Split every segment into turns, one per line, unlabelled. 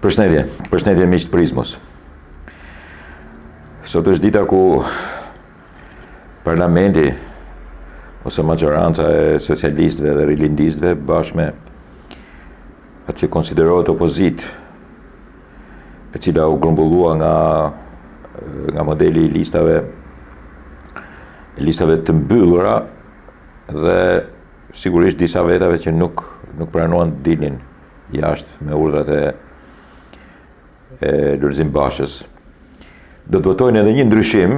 Përshëndetje miq të Prizmos. Sot është dita ku parlamenti ose maggioranza e socialistëve dhe rilindistëve bashkë me atë që konsiderohet opozit, e cila u grumbullua nga modeli i listave të mbyllura dhe sigurisht disa vetave që nuk pranuan të dilnin jashtë me urdhrat e Lulzim Bashës. Do të votojnë edhe një ndryshim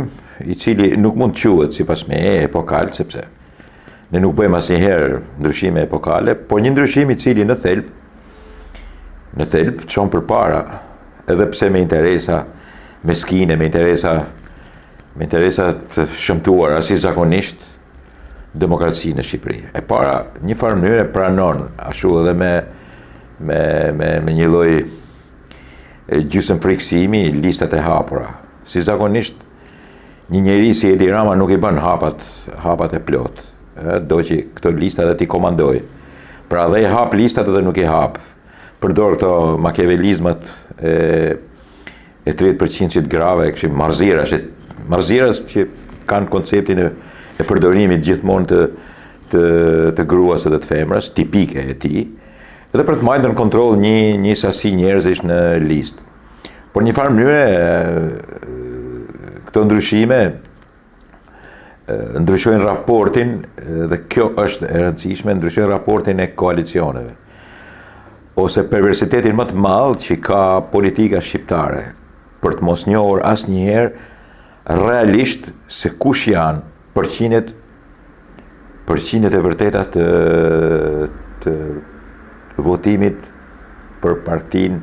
i cili nuk mund të quhet sipas meje epokal, sepse ne nuk bëjmë asnjëherë ndryshime epokale, por një ndryshim i cili në thelb çon përpara, edhe pse me interesa meskine, me interesa të shëmtuara si zakonisht demokracinë në Shqipëri. E para, një farë mënyrë pranon ashtu edhe me një lloj gjysmë friksimi listat e hapura. Si zakonisht një njeri si Edi Rama nuk i bën hapat e plot. Do që këto listat dhe ti komandoj. Pra dhe i hap listat edhe nuk i hap. Përdor këto makiavelizmat e 30% grave, kështu marrëziras që kanë konceptin e përdorimit gjithmonë të gruas edhe të femrës, tipike e tij, edhe për të marrë në kontroll një sasi njerëzish në listë. Por një farë mënyre këto ndryshime ndryshojnë raportin, dhe kjo është e rëndësishme, ndryshojnë raportin e koalicioneve, ose perversitetin më të madh që ka politika shqiptare, për të mos njohur asnjëherë realisht se kush janë përqindjet e vërteta të votimit për partinë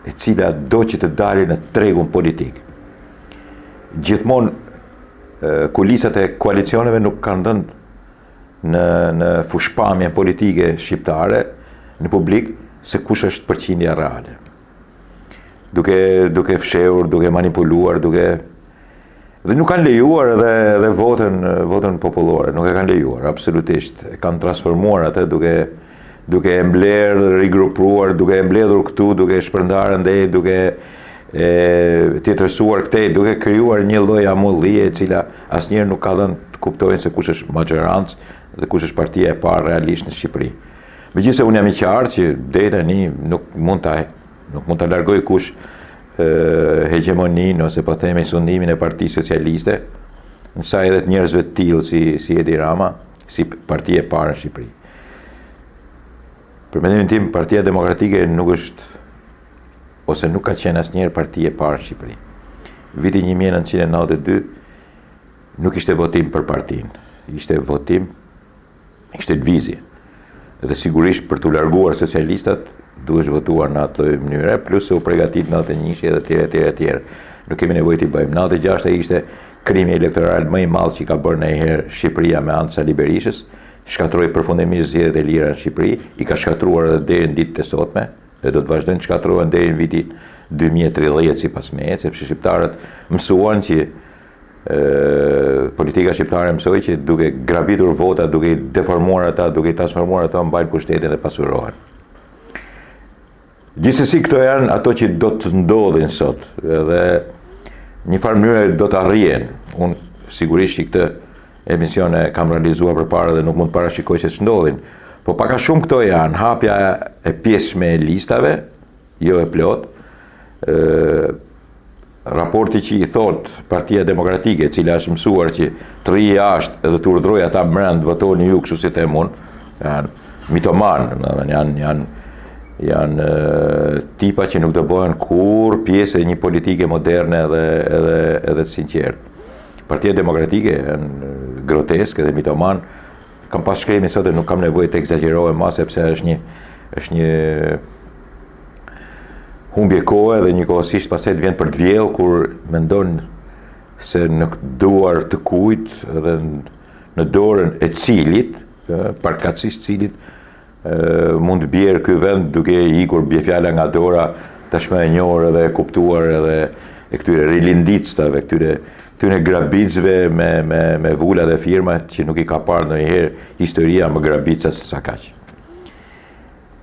e cila do që të dalë në tregun politik. Gjithmonë kulisat e koalicioneve nuk kanë dhënë në fushpamjen politike shqiptare në publik se kush është përqindja reale. Duke fshehur, duke manipuluar, dhe nuk kanë lejuar edhe votën popullore, nuk e kanë lejuar absolutisht. E kanë transformuar atë duke e mbledhur, rigrupruar, duke e mbledhur këtu, duke e shpërndarë ndej, duke tjetërsuar këtej, duke krijuar një lloj amollie e cila asnjëherë nuk ka dhënë të kuptojnë se kush është maggiorancë dhe kush është partia e parë realisht në Shqipëri. Megjithëse unë jam i qartë që deri tani nuk mund ta largoj kush hegemoninë ose po themi sundimin e Partisë Socialiste, sa edhe të njerëzve të tillë si Edi Rama, si partia e parë në Shqipëri. Për mendimin tim, Partia Demokratike nuk është, ose nuk ka qenë asnjëherë partia e parë në Shqipëri. Viti 1992 nuk ishte votim për partinë, ishte lëvizje. Dhe sigurisht për t'u larguar socialistat duhesh votuar në atë mënyrë, plus se u përgatit 91 edhe tjerë. Nuk kemi nevojë t'i bëjmë. 96 ishte krimi elektoral më i madh që ka bërë ndonjëherë Shqipëria me anë të Sali Berishës. Shkatroi përfundimisht zgjedhjet e lira në Shqipëri, i ka shkatruar edhe deri në ditët e sotme, dhe do të vazhdojnë të shkatruhen deri në vitin 2030 sipas meje, sepse shqiptarët mësuan që politika shqiptare mësoi që duke grabitur vota, duke i deformuar ata, duke i transformuar ata, mbajnë pushtetin dhe pasurohen. Gjithsesi këto janë ato që do të ndodhin sot, dhe një farë mënyrë do të arrihen. Unë sigurisht që këtë emisione kam realizuar përpara dhe nuk mund të parashikoj se ç'ndodhin. Po pak a shumë këto janë hapja e pjesshme e listave, jo e plot. Raporti që i thot Partia Demokratike, e cila është mësuar që të rrijë jashtë edhe të urdhërojë ata brenda votojnë ju kështu si them unë, janë mitoman, janë tipa që nuk do bëhen kur pjesë e një politike moderne edhe të sinqertë. Partia Demokratike janë groteske dhe mitoman. Kam pas shkrimin sot dhe nuk kam nevojë të egzageroj më, sepse është një humbje kohe dhe njëkohësisht pastaj vjen për të vjellë kur mendon se në duar të kujt dhe në dorën e cilit, përkatësisht cilit, mund të bjerë ky vend duke ikur bjefjala nga dora tashmë e njohur edhe e kuptuar edhe e këtyre rilindicave, këtyre grabicëve me vula dhe firma që nuk i ka parë ndonjëherë historia më grabica se sa kaq.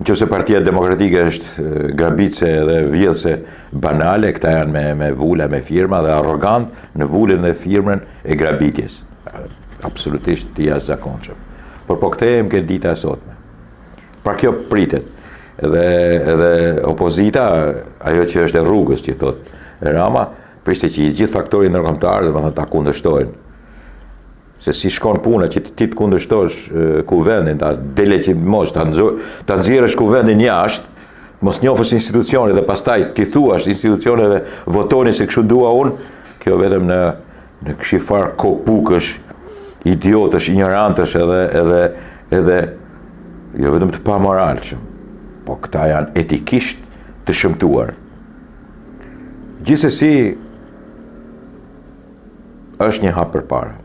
Nëse Partia Demokratike është grabitse dhe vjedhse banale, këta janë me vula, me firma dhe arrogant në vulën dhe firmën e grabitjes. Absolutisht të jashtëzakonshëm. Por po kthehemi ke dita e sotme. Pra kjo pritet. Edhe opozita, ajo që është e rrugës që thot Rama, prishte që i gjithë faktorit ndërkombëtar domethënë ta kundërshtojnë. Se si shkon puna që ti të kundërshtosh kuvendin, ta delegjimosh, ta nxjerrësh kuvendin jashtë, mos njohësh institucionet dhe pastaj ti thuash institucioneve votoni se kështu dua unë, kjo vetëm në këshifar kopukësh, idiotësh, ignorantësh edhe jo vetëm të pamoralshëm, po këta janë etikisht të shëmtuar. Gjithsesi është një hap përpara.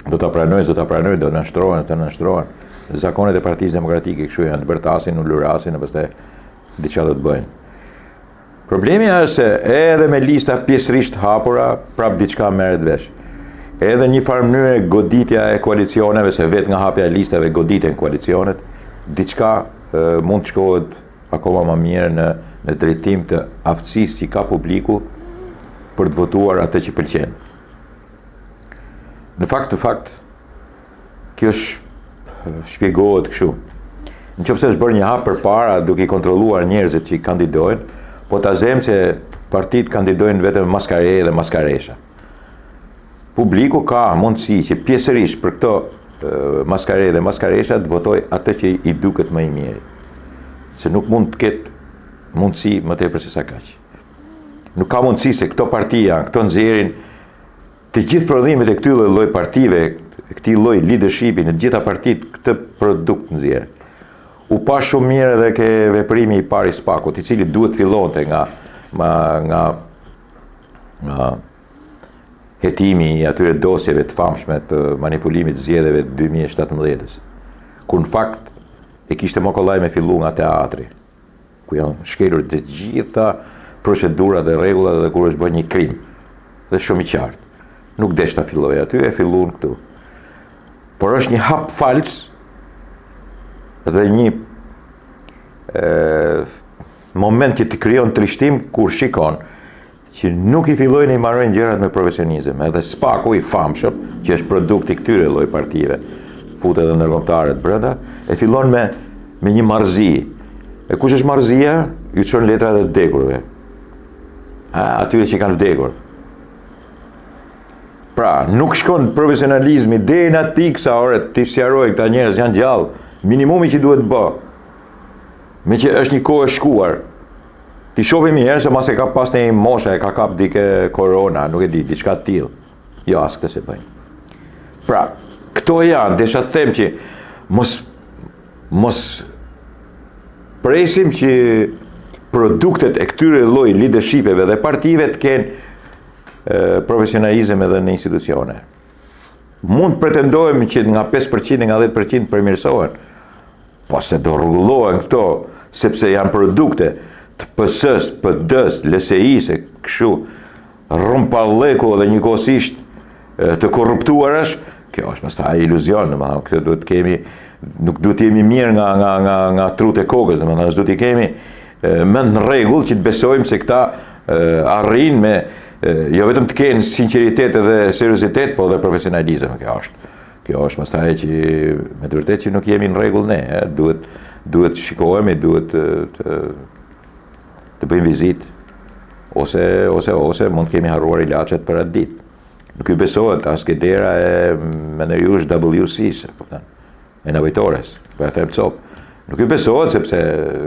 Do ta pranojnë, do të nështrohen. Zakonet e Partisë Demokratike kështu janë, të bërtasin, u lurasin, e pastaj diçka do të bëjnë. Problemi është se edhe me lista pjesërisht hapura, prap diçka merret vesh. Edhe një farë mënyrë goditja e koalicioneve, se vetë nga hapja e listave goditen koalicionet, diçka mund të shkohet akoma më mirë në drejtim të aftësisë që ka publiku për të votuar atë që pëlqen. Në fakt, kjo shpjegohet kështu. Nëse është bërë një hap përpara duke i kontrolluar njerëzit që kandidojnë, po ta them se partitë kandidojnë vetëm maskare dhe maskaresha. Publiku ka mundësi që pjesërisht për këto maskare dhe maskaresha të votoj atë që i duket më i miri. Se nuk mund të ketë mundësi më tepër se sa kaq. Nuk ka mundësi se këto partia, këto nxjerrin të gjithë prodhimet e këtyre lloj partive, këtij lloj leadershipi në të gjitha partitë këtë produkt nxjerr. U pa shumë mirë edhe ke veprimi i Paris Pakut, i cili duhet fillonte nga hetimi i atyre dosjeve të famshme të manipulimit të zgjedhjeve të 2017-s. Ku në fakt e kishte më kollaj me fillu nga teatri, ku janë shkelur të gjitha procedurat dhe rregullat dhe kur është bërë një krim. Dhe shumë i qartë. Nuk desh ta filloj aty, e fillun këtu. Por është një hap fals dhe një moment që të krijon trishtim kur shikon që nuk i fillojnë i marrojnë gjërat me profesionizëm. Edhe Spaku i famshëm, që është produkt i këtyre lloj partive, futet edhe ndërkombëtarët brenda, e fillon me një marrëzi. E kush është marrëzia? Ju çon letrat e vdekurve. Atyre që kanë vdekur. Pra, nuk shkon profesionalizmi deri në atë pikë sa ti sqaroj këta njerëz janë gjallë, minimumi që duhet bë. Me që është një kohë e shkuar. Ti shohim një herë se mas e ka pas një mosha, e ka kap dike korona, nuk e di, diçka të tillë. Jo, as këtë se bëjnë. Pra, këto janë, desha të them që mos presim që produktet e këtyre lloj leadershipeve dhe partive të kenë profesionalizëm edhe në institucione. Mund të pretendojmë që nga 5% nga 10% përmirësohen, po se do rrugullohen këto, sepse janë produkte të PS-s, PD-s, LSI-s, kështu rrumpalleku dhe njëkohësisht të korruptuarash, kjo është pastaj iluzion, domethënë këtë duhet të kemi, nuk duhet të jemi mirë nga trut e kokës, domethënë duhet të kemi mend në rregull që të besojmë se këta arrin me jo vetëm të kenë sinqeritet dhe seriozitet, po dhe profesionalizëm. Kjo është pastaj që me të vërtetë që nuk jemi në rregull ne, duhet shikohemi, duhet të bëjmë vizitë ose mund të kemi harruar ilaçet për atë ditë. Nuk i besohet as ke dera e Meneriush WC-s, e nevojtores, po e them cop. Nuk i besohet sepse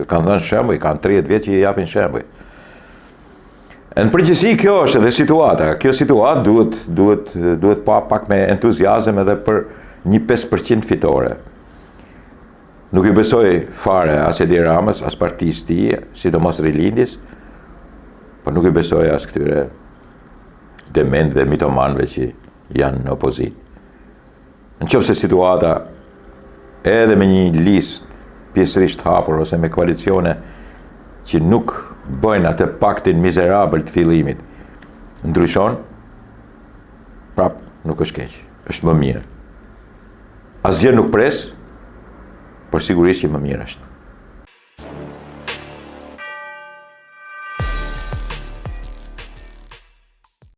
kanë dhënë shembuj, kanë 30 vjet që i japin shembuj. Në përgjithësi kjo është edhe situata. Kjo situatë duhet pa pak me entuziazëm edhe për një 5% fitore. Nuk i besoj fare as Edi Ramës, as partisë tij, sidomos Rilindis, por nuk i besoj as këtyre dementëve, mitomanëve që janë në opozitë. Nëse situata edhe me një listë pjesërisht hapur ose me koalicione që nuk bëjnë atë paktin mizerabël të fillimit, ndryshon, prap nuk është keq, është më mirë. Asgjë nuk pres, por sigurisht që më mirë është.